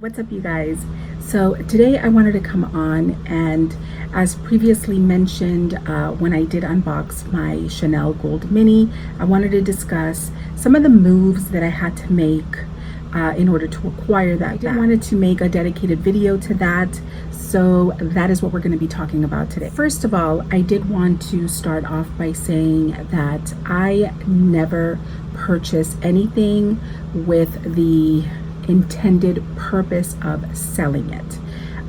What's up, you guys? So today I wanted to come on and, as previously mentioned, when I did unbox my Chanel Gold Mini, I wanted to discuss some of the moves that I had to make in order to acquire that bag. I wanted to make a dedicated video to that, so that is what we're going to be talking about today. First of all, I did want to start off by saying that I never purchase anything with the intended purpose of selling it.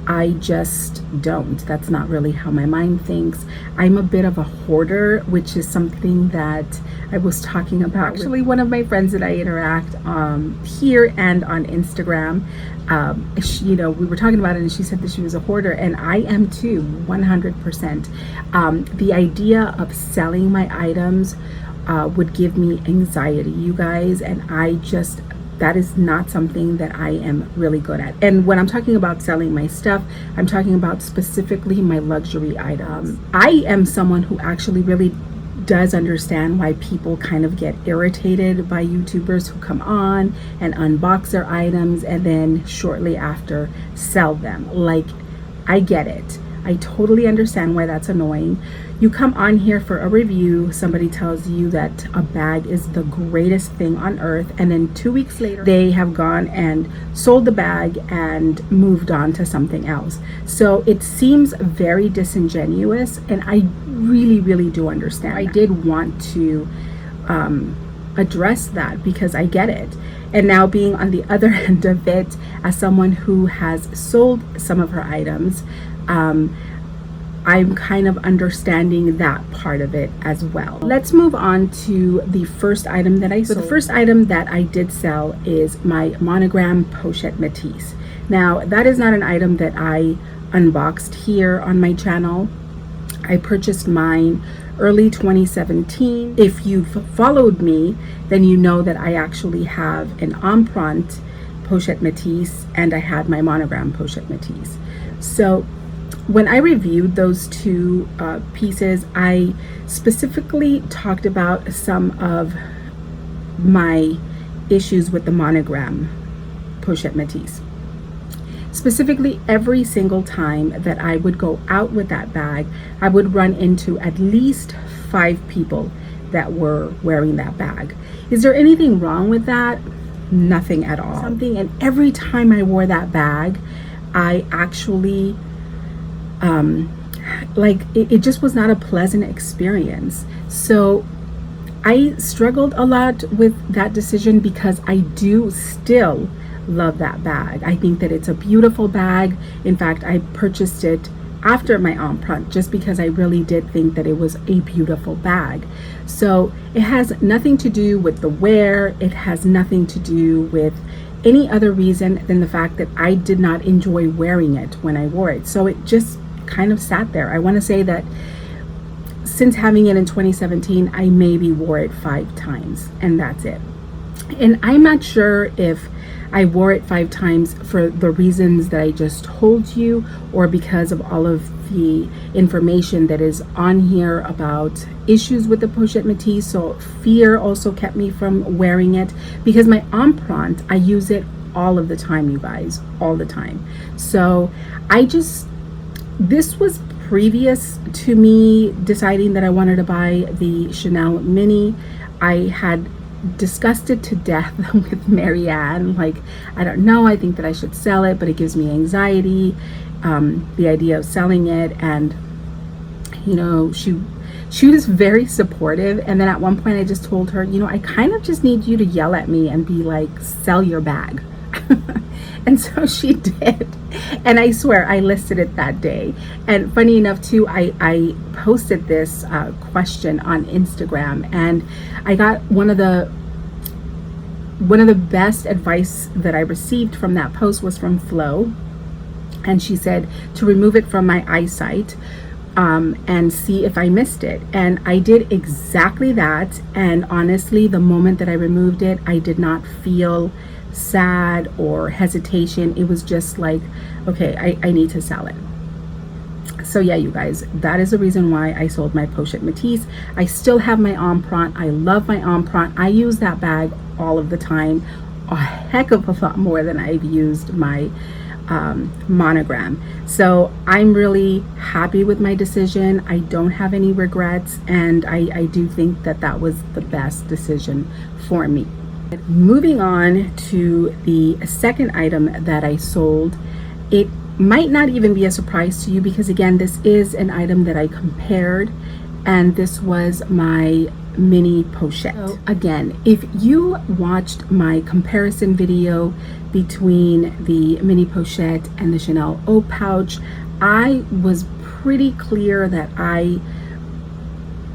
I just don't. That's not really how my mind thinks. I'm a bit of a hoarder, which is something that I was talking about actually one of my friends that I interact here and on Instagram. We were talking about it and she said that she was a hoarder, and I am too, 100%. The idea of selling my items would give me anxiety, you guys, and that is not something that I am really good at. And when I'm talking about selling my stuff, I'm talking about specifically my luxury items. I am someone who actually really does understand why people kind of get irritated by YouTubers who come on and unbox their items and then shortly after sell them. Like, I get it. I totally understand why that's annoying. You come on here for a review, somebody tells you that a bag is the greatest thing on earth, and then 2 weeks later they have gone and sold the bag and moved on to something else. So it seems very disingenuous, and I really do understand. I did want to address that because I get it. And now, being on the other end of it, as someone who has sold some of her items, I'm kind of understanding that part of it as well. Let's move on to the first item that I sold. So the first item that I did sell is my monogram pochette Matisse. Now, that is not an item that I unboxed here on my channel. I purchased mine early 2017. If you've followed me, then you know that I actually have an empreinte pochette Matisse and I had my monogram pochette Matisse. So when I reviewed those two pieces, I specifically talked about some of my issues with the monogram pochette Matisse. Specifically, every single time that I would go out with that bag, I would run into at least 5 people that were wearing that bag. Is there anything wrong with that? Nothing at all. And every time I wore that bag, I actually it just was not a pleasant experience. So I struggled a lot with that decision because I do still love that bag. I think that it's a beautiful bag. In fact, I purchased it after my empreinte just because I really did think that it was a beautiful bag. So it has nothing to do with the wear. It has nothing to do with any other reason than the fact that I did not enjoy wearing it when I wore it. So it just kind of sat there. I want to say that since having it in 2017, I maybe wore it 5 times, and that's it. And I'm not sure if I wore it 5 times for the reasons that I just told you, or because of all of the information that is on here about issues with the pochette Matisse. So fear also kept me from wearing it, because my empreinte, I use it all of the time, you guys, all the time. So this was previous to me deciding that I wanted to buy the Chanel Mini. I had discussed it to death with Marianne. Like, I don't know, I think that I should sell it, but it gives me anxiety, the idea of selling it. And she was very supportive. And then at one point I just told her, I kind of just need you to yell at me and be like, sell your bag. And so she did, and I swear I listed it that day. And funny enough too, I posted this question on Instagram, and I got one of the best advice that I received from that post was from Flo, and she said to remove it from my eyesight and see if I missed it. And I did exactly that, and honestly, the moment that I removed it, I did not feel sad or hesitation. It was just like, okay, I need to sell it. So yeah, you guys, that is the reason why I sold my pochette Matisse. I still have my empreinte. I love my empreinte. I use that bag all of the time, a heck of a lot more than I've used my monogram. So I'm really happy with my decision. I don't have any regrets, and I do think that that was the best decision for me. Moving on to the second item that I sold, it might not even be a surprise to you because again, this is an item that I compared, and this was my mini pochette. So again, if you watched my comparison video between the mini pochette and the Chanel O pouch, I was pretty clear that I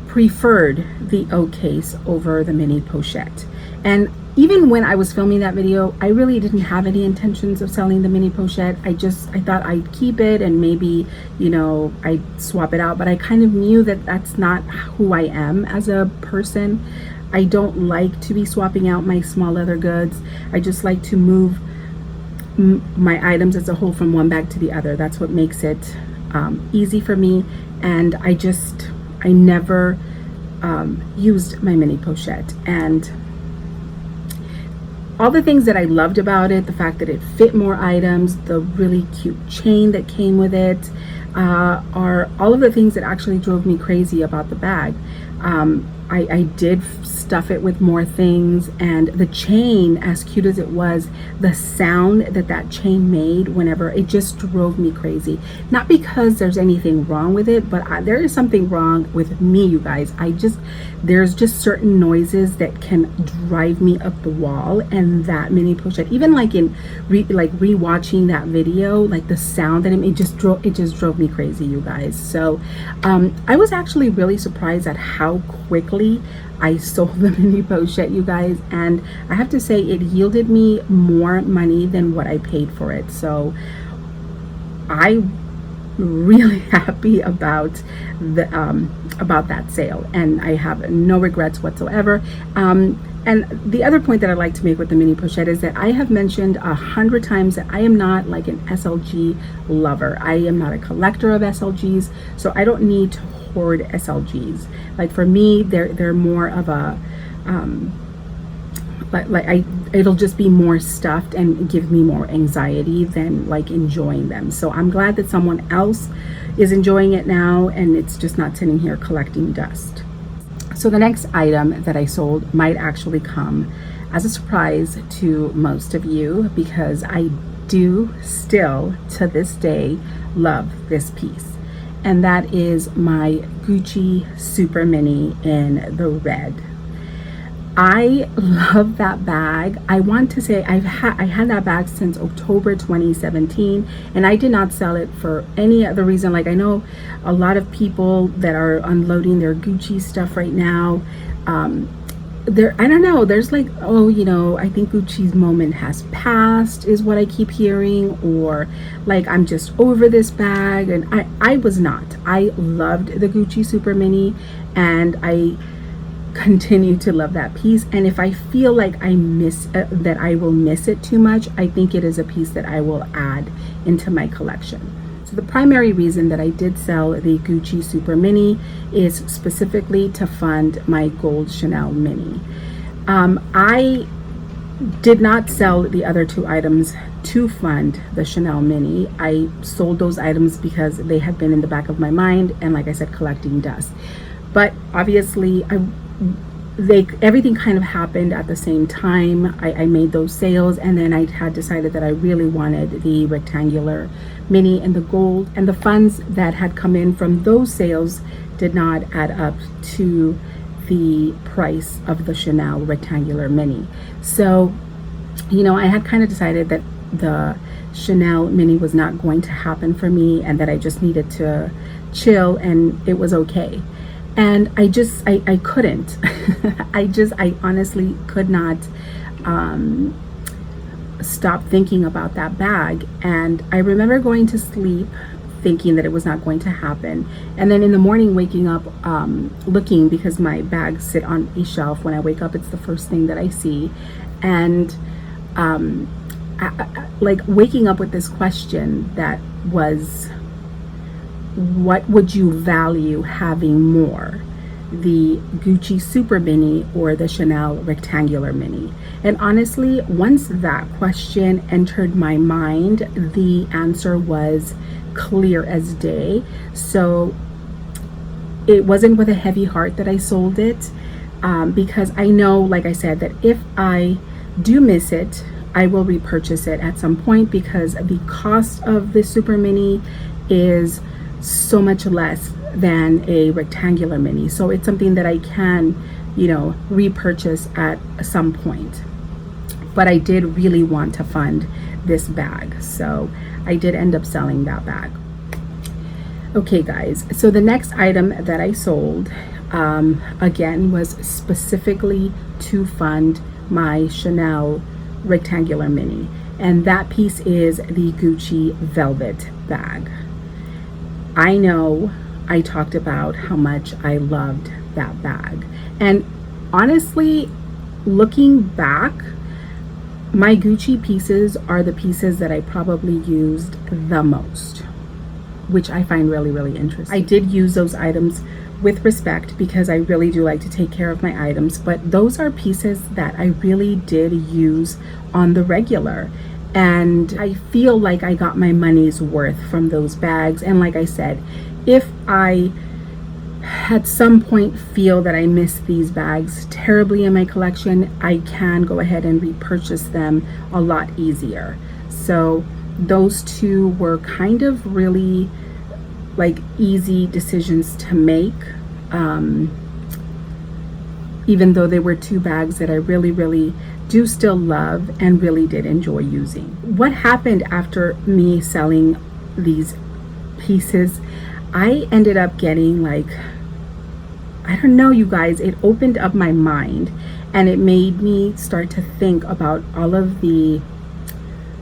preferred the O case over the mini pochette. And even when I was filming that video, I really didn't have any intentions of selling the mini pochette. I thought I'd keep it and maybe, you know, I'd swap it out, but I kind of knew that that's not who I am as a person. I don't like to be swapping out my small leather goods. I just like to move my items as a whole from one bag to the other. That's what makes it easy for me. And I never used my mini pochette. And all the things that I loved about it, the fact that it fit more items, the really cute chain that came with it, are all of the things that actually drove me crazy about the bag. I did stuff it with more things, and the chain, as cute as it was, the sound that that chain made whenever, it just drove me crazy. Not because there's anything wrong with it, but there is something wrong with me, you guys. There's just certain noises that can drive me up the wall, and that mini pochette, even like in rewatching that video, like the sound that it just drove me crazy, you guys. So I was actually really surprised at how quickly I sold the mini pochette, you guys, and I have to say it yielded me more money than what I paid for it. So I'm really happy about that sale, and I have no regrets whatsoever. And the other point that I'd like to make with the mini pochette is that I have mentioned 100 times that I am not like an SLG lover. I am not a collector of SLGs, so I don't need to hoard SLGs. Like for me, they're more of a it'll just be more stuffed and give me more anxiety than like enjoying them. So I'm glad that someone else is enjoying it now, and it's just not sitting here collecting dust. So the next item that I sold might actually come as a surprise to most of you, because I do still to this day love this piece, and that is my Gucci Super Mini in the red. I love that bag. I want to say I had that bag since October 2017, and I did not sell it for any other reason. Like, I know a lot of people that are unloading their Gucci stuff right now. I don't know, there's like, oh, you know, I think Gucci's moment has passed is what I keep hearing, or like I'm just over this bag. And I was not. I loved the Gucci Super Mini, and I continue to love that piece. And if I feel like I miss that I will miss it too much, I think it is a piece that I will add into my collection. So the primary reason that I did sell the Gucci Super Mini is specifically to fund my gold Chanel Mini. I did not sell the other two items to fund the Chanel Mini. I sold those items because they had been in the back of my mind, and like I said, collecting dust. But obviously everything kind of happened at the same time. I made those sales, and then I had decided that I really wanted the rectangular mini and the gold, and the funds that had come in from those sales did not add up to the price of the Chanel rectangular mini. So, you know, I had kind of decided that the Chanel mini was not going to happen for me, and that I just needed to chill, and it was okay. And I couldn't. I honestly could not stop thinking about that bag. And I remember going to sleep thinking that it was not going to happen, and then in the morning waking up looking, because my bags sit on a shelf. When I wake up, it's the first thing that I see, and like waking up with this question that was, what would you value having more? the Gucci Super Mini or the Chanel Rectangular Mini? And honestly, once that question entered my mind, the answer was clear as day. So it wasn't with a heavy heart that I sold it, because I know, like I said, that if I do miss it, I will repurchase it at some point, because the cost of the Super Mini is so much less than a rectangular mini. So it's something that I can, repurchase at some point. But I did really want to fund this bag, so I did end up selling that bag. Okay guys, so the next item that I sold, again, was specifically to fund my Chanel Rectangular Mini, and that piece is the Gucci Velvet bag. I know I talked about how much I loved that bag, and honestly, looking back, my Gucci pieces are the pieces that I probably used the most, which I find really, really interesting. I did use those items with respect because I really do like to take care of my items, but those are pieces that I really did use on the regular. And I feel like I got my money's worth from those bags. And like I said, if I at some point feel that I miss these bags terribly in my collection, I can go ahead and repurchase them a lot easier. So those two were kind of really like easy decisions to make, even though they were two bags that I really, really do still love and really did enjoy using. What happened after me selling these pieces, I ended up getting like, I don't know, you guys, it opened up my mind and it made me start to think about all of the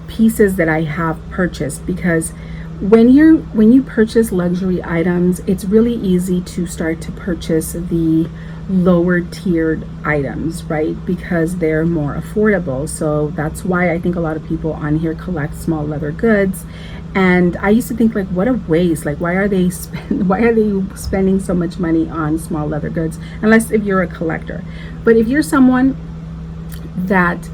pieces that I have purchased, because when you purchase luxury items, it's really easy to start to purchase the lower tiered items, right? Because they're more affordable. So that's why I think a lot of people on here collect small leather goods. And I used to think, like, what a waste. Like, why are they spending so much money on small leather goods, unless if you're a collector. But if you're someone that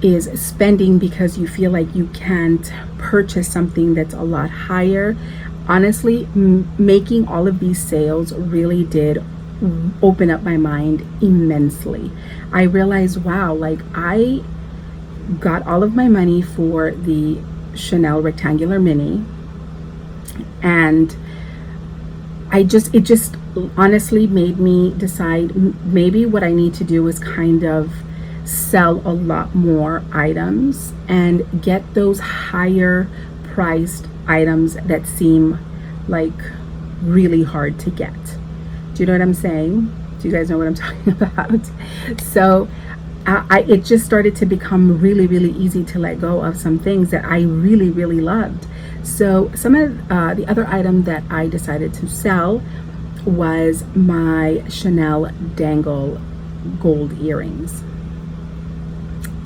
is spending because you feel like you can't purchase something that's a lot higher, honestly, making all of these sales really did open up my mind immensely. I realized, wow, like I got all of my money for the Chanel Rectangular Mini, and it just honestly made me decide maybe what I need to do is kind of sell a lot more items and get those higher priced items that seem like really hard to get. Do you know what I'm saying? Do you guys know what I'm talking about? So it just started to become really, really easy to let go of some things that I really, really loved. So some of the other item that I decided to sell was my Chanel dangle gold earrings.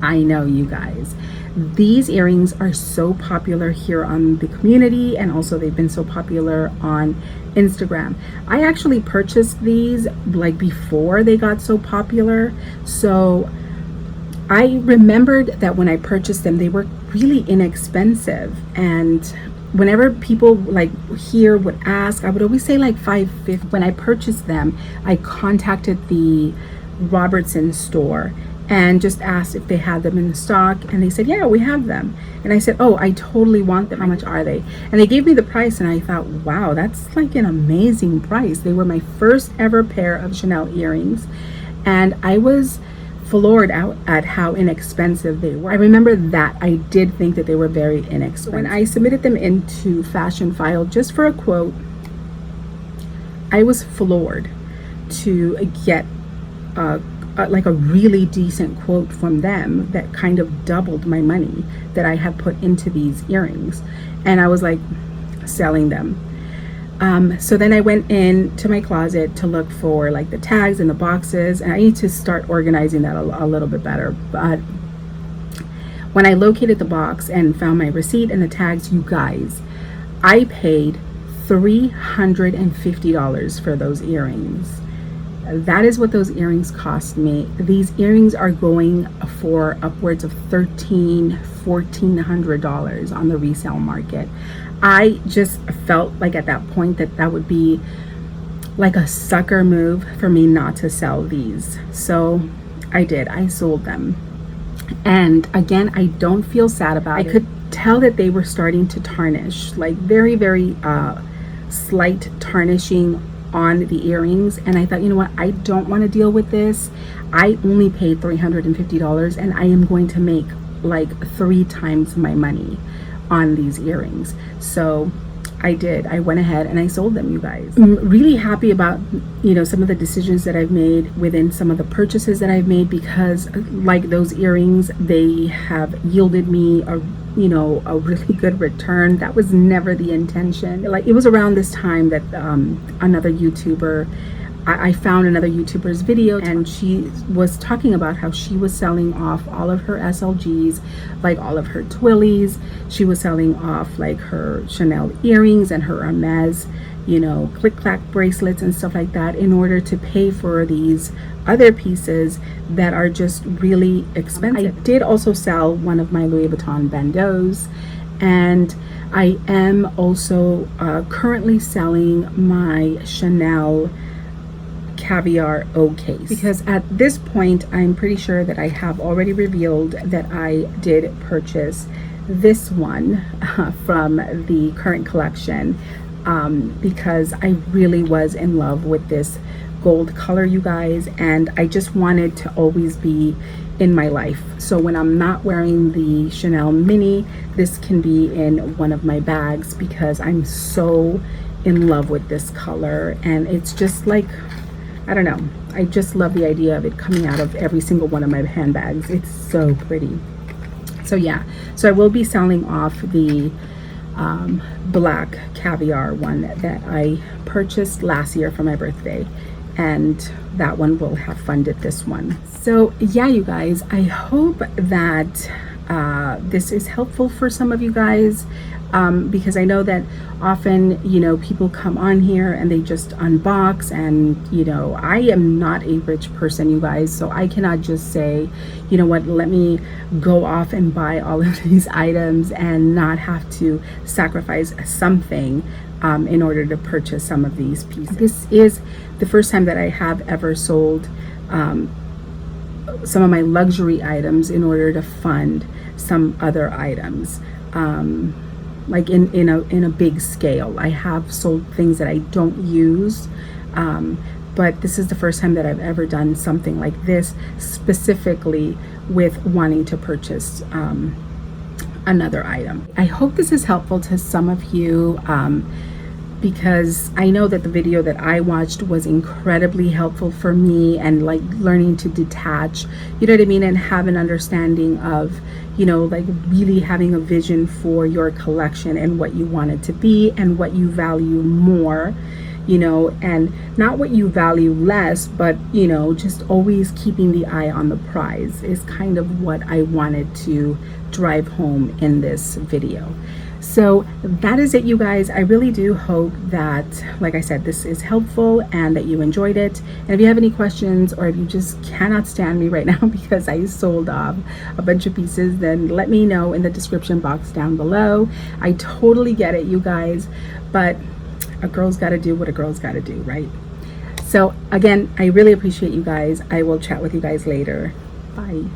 I know, you guys, these earrings are so popular here on the community, and also they've been so popular on Instagram. I actually purchased these like before they got so popular, so I remembered that when I purchased them, they were really inexpensive. And whenever people like here would ask, I would always say like $5.50. When I purchased them, I contacted the Robertson store and just asked if they had them in stock, and they said, yeah, we have them. And I said, oh, I totally want them. How much are they? And they gave me the price, and I thought, wow, that's like an amazing price. They were my first ever pair of Chanel earrings, and I was floored out at how inexpensive they were. I remember that I did think that they were very inexpensive. When I submitted them into Fashion File just for a quote, I was floored to get like a really decent quote from them that kind of doubled my money that I had put into these earrings. And I was like selling them. So then I went into my closet to look for like the tags and the boxes, and I need to start organizing that a little bit better. But when I located the box and found my receipt and the tags, you guys, I paid $350 for those earrings. that is what those earrings cost me. These earrings are going for upwards of $1,400 on the resale market. I just felt like at that point that would be like a sucker move for me not to sell these. So I did. I sold them. And again, I don't feel sad about it. I could tell that they were starting to tarnish, like very, very slight tarnishing on the earrings. And I thought, you know what, I don't want to deal with this. I only paid $350 and I am going to make like 3 times my money on these earrings. So I did. I went ahead and I sold them, you guys. I'm really happy about, you know, some of the decisions that I've made within some of the purchases that I've made, because like those earrings, they have yielded me a really good return. That was never the intention. Like, it was around this time that another YouTuber, I found another YouTuber's video, and she was talking about how she was selling off all of her SLGs, like all of her Twillies. She was selling off like her Chanel earrings and her Hermes, you know, click-clack bracelets and stuff like that, in order to pay for these other pieces that are just really expensive. I did also sell one of my Louis Vuitton bandeaus, and I am also currently selling my Chanel caviar O case, because at this point I'm pretty sure that I have already revealed that I did purchase this one from the current collection, because I really was in love with this gold color, you guys, and I just wanted to always be in my life. So when I'm not wearing the Chanel mini, this can be in one of my bags, because I'm so in love with this color. And it's just like, I don't know, I just love the idea of it coming out of every single one of my handbags. It's so pretty. So yeah, so I will be selling off the black caviar one that I purchased last year for my birthday, and that one will have funded this one. So yeah, you guys, I hope that this is helpful for some of you guys, because I know that often, you know, people come on here and they just unbox, and you know, I am not a rich person, you guys, so I cannot just say, you know what, let me go off and buy all of these items and not have to sacrifice something in order to purchase some of these pieces. This is the first time that I have ever sold some of my luxury items in order to fund some other items, like in a big scale. I have sold things that I don't use, but this is the first time that I've ever done something like this, specifically with wanting to purchase another item. I hope this is helpful to some of you, because I know that the video that I watched was incredibly helpful for me, and like learning to detach, you know what I mean, and have an understanding of, you know, like really having a vision for your collection and what you want it to be and what you value more, you know, and not what you value less, but, you know, just always keeping the eye on the prize is kind of what I wanted to drive home in this video. So that is it, you guys. I really do hope that, like I said, this is helpful and that you enjoyed it. And if you have any questions, or if you just cannot stand me right now because I sold off a bunch of pieces, then let me know in the description box down below. I totally get it, you guys, but a girl's got to do what a girl's got to do, right? So again, I really appreciate you guys. I will chat with you guys later. Bye.